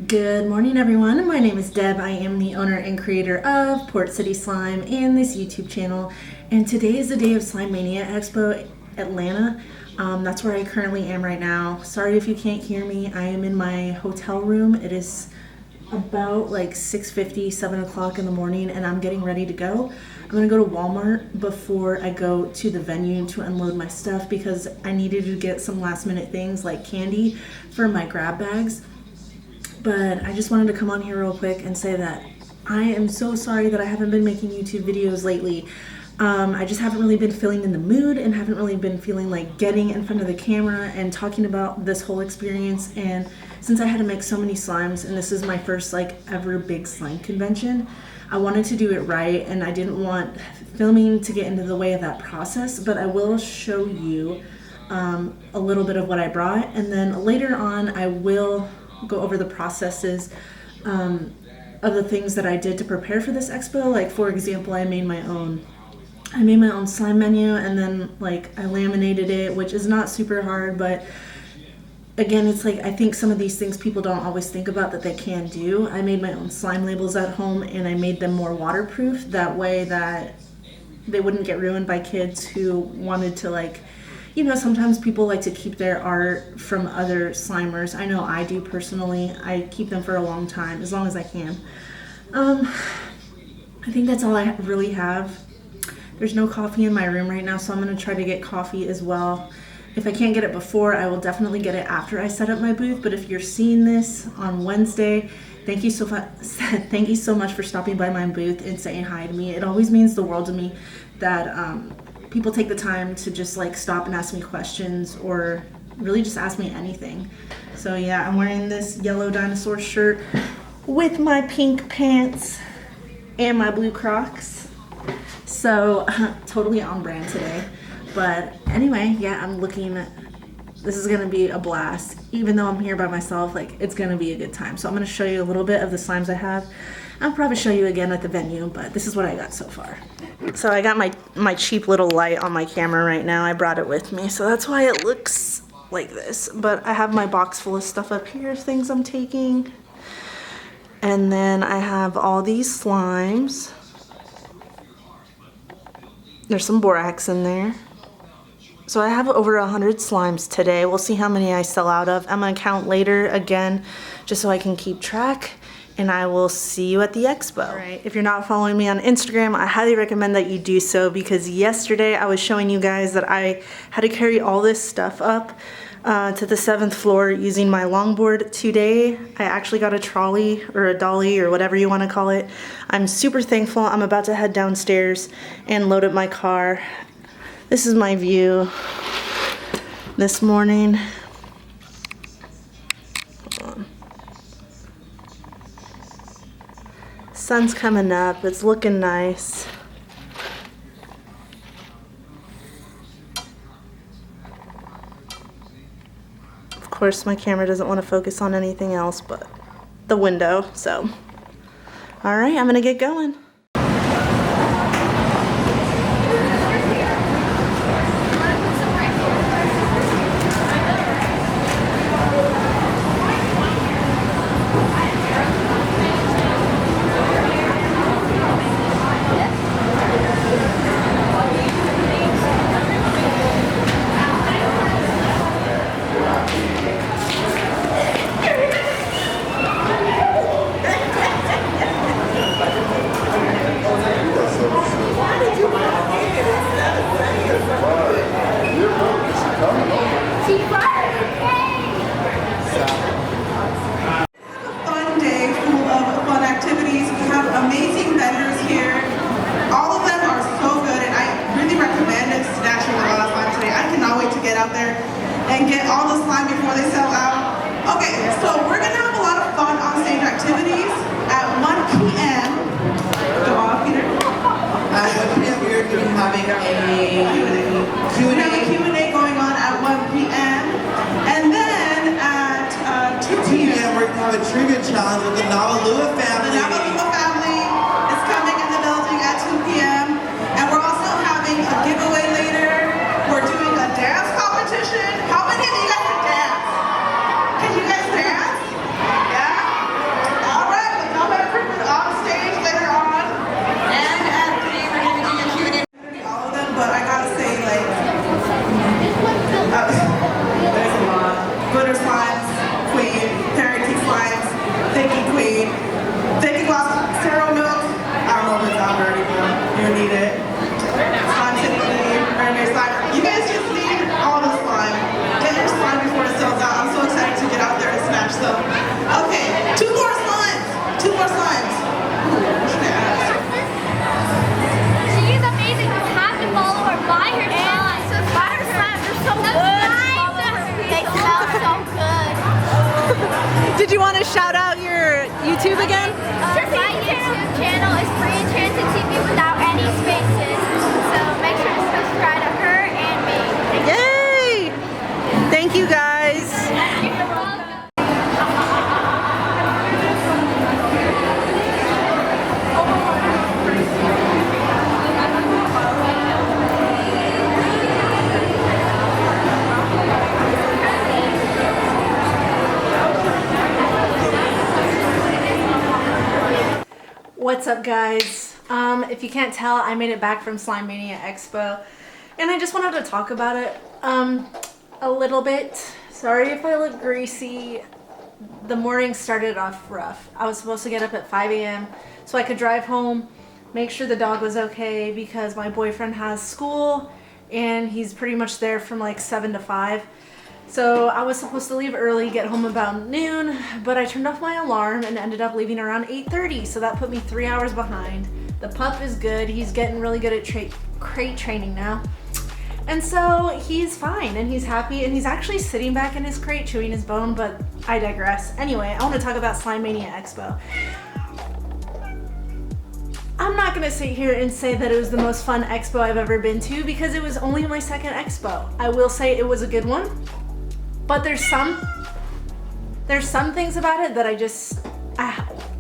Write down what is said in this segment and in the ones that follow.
Good morning, everyone. My name is Deb. I am the owner and creator of Port City Slime and this YouTube channel. And today is the day of Slime Mania Expo Atlanta. That's where I currently am right now. Sorry if you can't hear me. I am in my hotel room. It is about like 6:50, 7 o'clock in the morning, and I'm getting ready to go. I'm gonna go to Walmart before I go to the venue to unload my stuff because I needed to get some last minute things like candy for my grab bags. But I just wanted to come on here real quick and say that I am so sorry that I haven't been making YouTube videos lately. I just haven't really been feeling in the mood and haven't really been feeling like getting in front of the camera and talking about this whole experience. And since I had to make so many slimes and this is my first like ever big slime convention, I wanted to do it right and I didn't want filming to get into the way of that process, but I will show you a little bit of what I brought, and then later on I will go over the processes of the things that I did to prepare for this expo. Like for example, I made my own slime menu, and then like I laminated it, which is not super hard, but again, it's like I think some of these things people don't always think about that they can do. I made my own slime labels at home and I made them more waterproof, that way that they wouldn't get ruined by kids who wanted to, like, you know, sometimes people like to keep their art from other slimers. I know I do personally. I keep them for a long time, as long as I can. I think that's all I really have. There's no coffee in my room right now, so I'm gonna try to get coffee as well. If I can't get it before, I will definitely get it after I set up my booth. But if you're seeing this on Wednesday, thank you so much for stopping by my booth and saying hi to me. It always means the world to me that people take the time to just like stop and ask me questions or really just ask me anything. So yeah, I'm wearing this yellow dinosaur shirt with my pink pants and my blue Crocs. So totally on brand today. But anyway, yeah, this is gonna be a blast. Even though I'm here by myself, like it's gonna be a good time. So I'm gonna show you a little bit of the slimes I have. I'll probably show you again at the venue, but this is what I got so far. So I got my cheap little light on my camera right now. I brought it with me, so that's why it looks like this. But I have my box full of stuff up here, things I'm taking. And then I have all these slimes. There's some borax in there. So I have over 100 slimes today. We'll see how many I sell out of. I'm gonna count later again, just so I can keep track. And I will see you at the expo. All right, if you're not following me on Instagram, I highly recommend that you do so, because yesterday I was showing you guys that I had to carry all this stuff up to the 7th floor using my longboard. Today, I actually got a trolley or a dolly or whatever you want to call it. I'm super thankful. I'm about to head downstairs and load up my car. This is my view this morning. Sun's coming up, it's looking nice. Of course, my camera doesn't want to focus on anything else but the window, so. All right, I'm gonna get going. And get all the slime before they sell out. Okay, so we're gonna have a lot of fun on stage activities at 1 p.m. Go off, Peter. At 1 p.m. we're gonna be having a Q&A going on at 1 p.m. And then at 2 p.m. we're gonna have a trivia challenge with the Navalua family. The Navalua family is coming in the building at 2 p.m. And we're also having a giveaway later. We're doing a dance competition. How many of you guys can dance? Can you guys dance? Yeah? Did you want to shout out your YouTube again? My YouTube channel is Free Enchanted TV without any spaces. So make sure to subscribe to her and me. Yay! Thank you guys. You're welcome. What's up, guys? If you can't tell, I made it back from Slime Mania Expo, and I just wanted to talk about it a little bit. Sorry if I look greasy. The morning started off rough. I was supposed to get up at 5 a.m. so I could drive home, make sure the dog was okay, because my boyfriend has school and he's pretty much there from like 7 to 5. So I was supposed to leave early, get home about noon, but I turned off my alarm and ended up leaving around 8:30, so that put me 3 hours behind. The pup is good. He's getting really good at crate training now. And so he's fine and he's happy and he's actually sitting back in his crate chewing his bone, but I digress. Anyway, I want to talk about Slime Mania Expo. I'm not going to sit here and say that it was the most fun expo I've ever been to, because it was only my second expo. I will say it was a good one. But there's some things about it that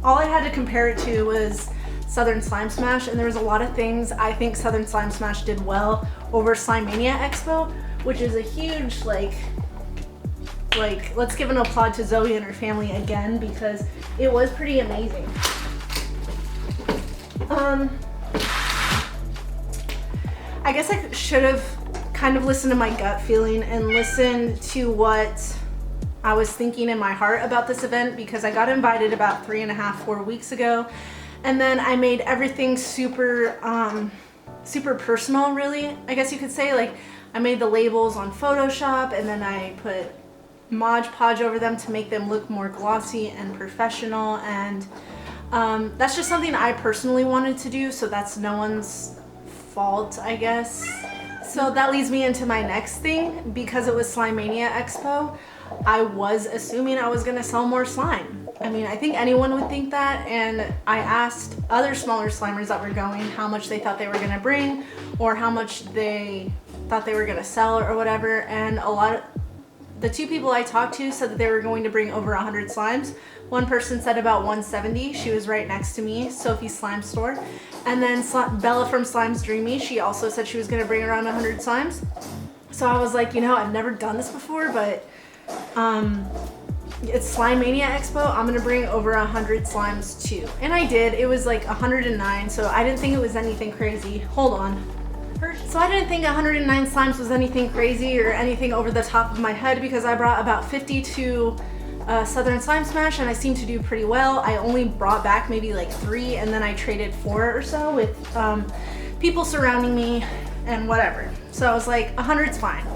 all I had to compare it to was Southern Slime Smash, and there was a lot of things I think Southern Slime Smash did well over Slime Mania Expo, which is a huge, like, let's give an applaud to Zoe and her family again, because it was pretty amazing. I guess I should have kind of listened to my gut feeling and listened to what I was thinking in my heart about this event, because I got invited about 3.5-4 weeks ago, and then I made everything super personal, really, I guess you could say. Like, I made the labels on Photoshop and then I put Mod Podge over them to make them look more glossy and professional, and that's just something I personally wanted to do, so that's no one's fault, I guess. So that leads me into my next thing. Because it was Slime Mania Expo, I was assuming I was gonna sell more slime. I mean, I think anyone would think that, and I asked other smaller slimers that were going how much they thought they were gonna bring, or how much they thought they were gonna sell, or whatever, and the two people I talked to said that they were going to bring over 100 slimes. One person said about 170. She was right next to me, Sophie's Slime Store. And then Bella from Slime's Dreamy, she also said she was going to bring around 100 slimes. So I was like, you know, I've never done this before, but it's Slime Mania Expo. I'm going to bring over 100 slimes too. And I did. It was like 109, so I didn't think it was anything crazy. Hold on. So I didn't think 109 slimes was anything crazy or anything over the top of my head, because I brought about 50 to Southern Slime Smash and I seemed to do pretty well. I only brought back maybe like 3, and then I traded 4 or so with people surrounding me and whatever. So I was like, 100's fine.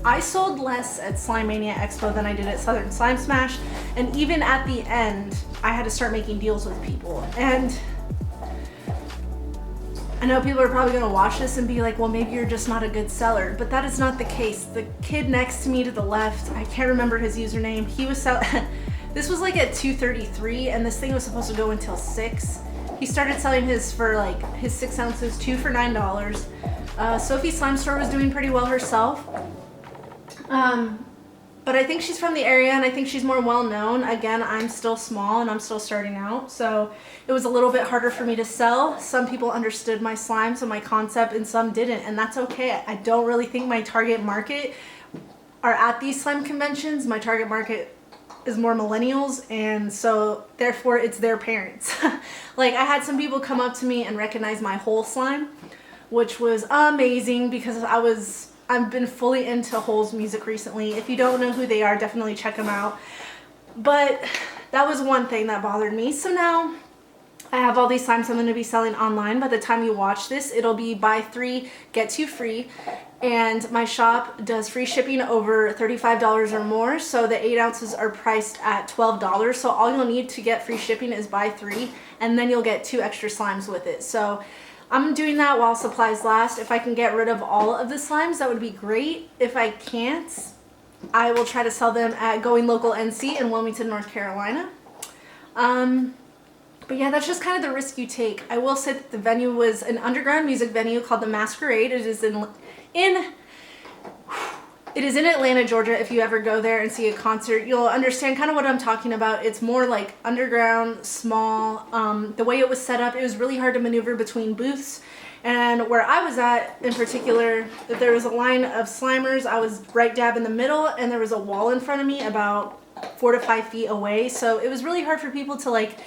I sold less at Slime Mania Expo than I did at Southern Slime Smash, and even at the end I had to start making deals with people. And I know people are probably going to watch this and be like, well, maybe you're just not a good seller, but that is not the case. The kid next to me to the left, I can't remember his username, he was this was like at 2:33, and this thing was supposed to go until 6. He started selling his for like his 6 ounces, 2 for $9. Sophie's Slime Store was doing pretty well herself. But I think she's from the area, and I think she's more well known. Again, I'm still small and I'm still starting out, so it was a little bit harder for me to sell. Some people understood my slime, so my concept, and some didn't, and that's okay. I don't really think my target market are at these slime conventions. My target market is more millennials, and so therefore it's their parents. Like, I had some people come up to me and recognize my whole slime, which was amazing, because I've been fully into Hole's music recently. If you don't know who they are, definitely check them out. But that was one thing that bothered me. So now I have all these slimes I'm going to be selling online. By the time you watch this, it'll be buy 3, get 2 free. And my shop does free shipping over $35 or more. So the 8 ounces are priced at $12. So all you'll need to get free shipping is buy 3, and then you'll get 2 extra slimes with it. So I'm doing that while supplies last. If I can get rid of all of the slimes, that would be great. If I can't, I will try to sell them at Going Local NC in Wilmington, North Carolina. But yeah, that's just kind of the risk you take. I will say that the venue was an underground music venue called the Masquerade. It is in Atlanta, Georgia. If you ever go there and see a concert, you'll understand kind of what I'm talking about. It's more like underground, small. The way it was set up, it was really hard to maneuver between booths. And where I was at in particular, if there was a line of Slimers, I was right dab in the middle, and there was a wall in front of me about 4 to 5 feet away. So it was really hard for people to like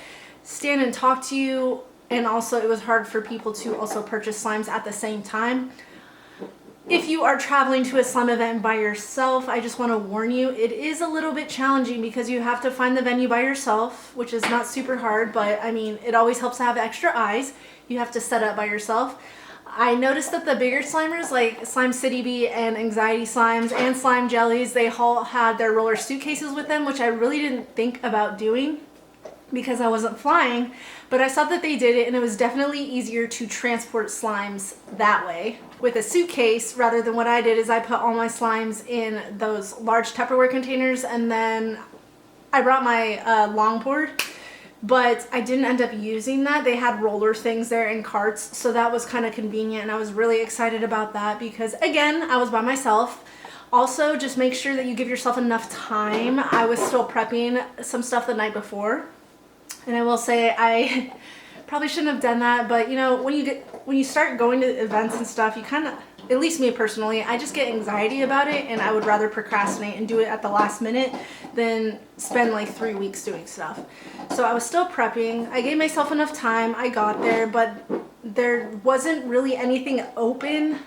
stand and talk to you, and also it was hard for people to also purchase slimes at the same time. If you are traveling to a slime event by yourself, I just want to warn you, it is a little bit challenging because you have to find the venue by yourself, which is not super hard, but I mean, it always helps to have extra eyes. You have to set up by yourself. I noticed that the bigger Slimers like Slime City Bee and Anxiety Slimes and Slime Jellies, they all had their roller suitcases with them, which I really didn't think about doing because I wasn't flying, but I saw that they did it, and it was definitely easier to transport slimes that way with a suitcase rather than what I did is I put all my slimes in those large Tupperware containers, and then I brought my longboard, but I didn't end up using that. They had roller things there in carts, so that was kind of convenient, and I was really excited about that because, again, I was by myself. Also, just make sure that you give yourself enough time. I was still prepping some stuff the night before. And I will say I probably shouldn't have done that, but you know, when you start going to events and stuff, you kind of, at least me personally, I just get anxiety about it, and I would rather procrastinate and do it at the last minute than spend like 3 weeks doing stuff. So I was still prepping. I gave myself enough time. I got there, but there wasn't really anything open,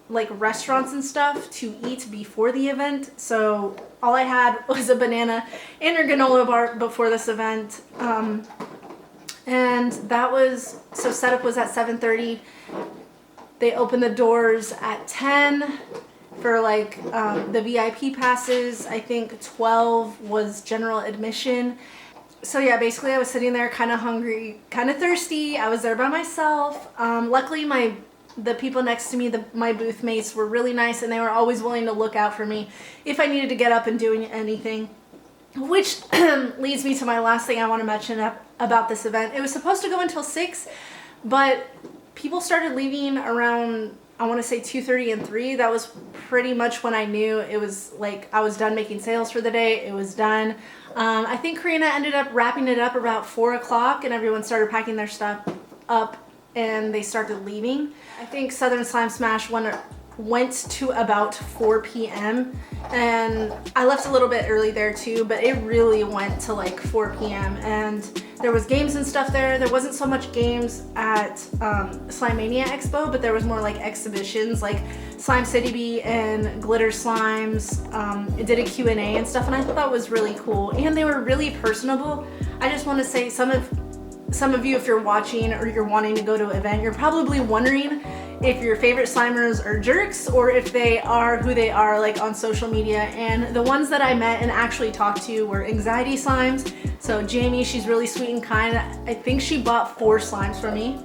like restaurants and stuff to eat before the event. So all I had was a banana and a granola bar before this event. And that was, so setup was at 7:30. They opened the doors at 10 for like the VIP passes. I think 12 was general admission. So yeah, basically I was sitting there kind of hungry, kind of thirsty. I was there by myself. Luckily the people next to me, my booth mates, were really nice, and they were always willing to look out for me if I needed to get up and do anything. Which leads me to my last thing I want to mention about this event. It was supposed to go until 6, but people started leaving around, I want to say 2:30 and 3. That was pretty much when I knew it was like I was done making sales for the day. It was done. I think Karina ended up wrapping it up about 4 o'clock, and everyone started packing their stuff up and they started leaving. I think Southern Slime Smash went to about 4 p.m. and I left a little bit early there too, but it really went to like 4 p.m. and there was games and stuff there. There wasn't so much games at Slime Mania Expo, but there was more like exhibitions like Slime City Bee and Glitter Slimes. It did a Q&A and stuff, and I thought that was really cool, and they were really personable. I just want to say some of you, if you're watching or you're wanting to go to an event, you're probably wondering if your favorite Slimers are jerks or if they are who they are like on social media. And the ones that I met and actually talked to were Anxiety Slimes. So Jamie, she's really sweet and kind. I think she bought 4 slimes from me.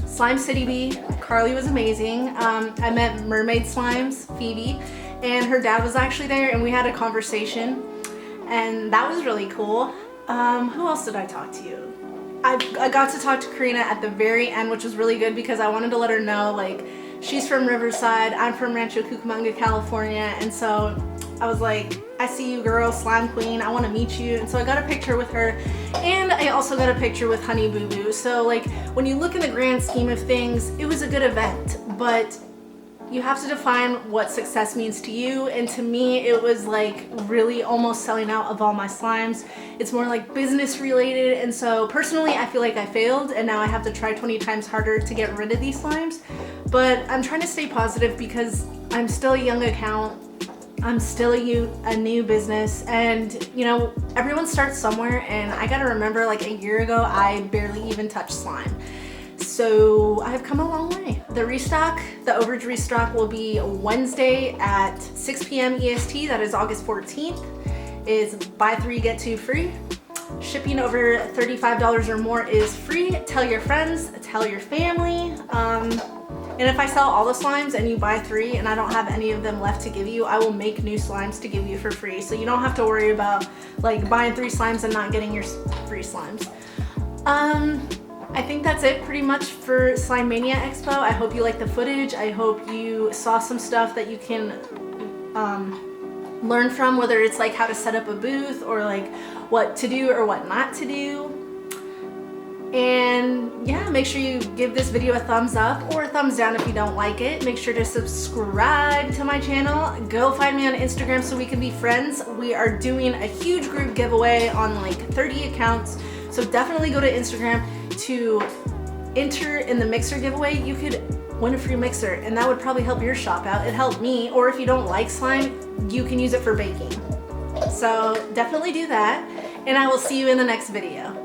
Slime City Bee, Carly was amazing. I met Mermaid Slimes, Phoebe, and her dad was actually there, and we had a conversation, and that was really cool. Who else did I talk to? I got to talk to Karina at the very end, which was really good because I wanted to let her know, like, she's from Riverside, I'm from Rancho Cucamonga, California, and so I was like, I see you, girl, Slime Queen, I want to meet you. And so I got a picture with her, and I also got a picture with Honey Boo Boo. So like, when you look in the grand scheme of things, it was a good event, but you have to define what success means to you, and to me it was like really almost selling out of all my slimes. It's more like business related, and so personally I feel like I failed, and now I have to try 20 times harder to get rid of these slimes. But I'm trying to stay positive because I'm still a young account, I'm still a new business, and you know, everyone starts somewhere, and I gotta remember, like a year ago I barely even touched slime. So I have come a long way. The restock, the overage restock, will be Wednesday at 6 p.m. EST. That is August 14th. Is buy 3 get 2 free. Shipping over $35 or more is free. Tell your friends, tell your family. And if I sell all the slimes and you buy 3 and I don't have any of them left to give you, I will make new slimes to give you for free. So you don't have to worry about like buying 3 slimes and not getting your free slimes. I think that's it pretty much for Slime Mania Expo. I hope you liked the footage. I hope you saw some stuff that you can learn from, whether it's like how to set up a booth or like what to do or what not to do. And yeah, make sure you give this video a thumbs up or a thumbs down if you don't like it. Make sure to subscribe to my channel. Go find me on Instagram so we can be friends. We are doing a huge group giveaway on like 30 accounts. So definitely go to Instagram to enter in the mixer giveaway. You could win a free mixer and that would probably help your shop out. It helped me. Or if you don't like slime, you can use it for baking. So definitely do that. And I will see you in the next video.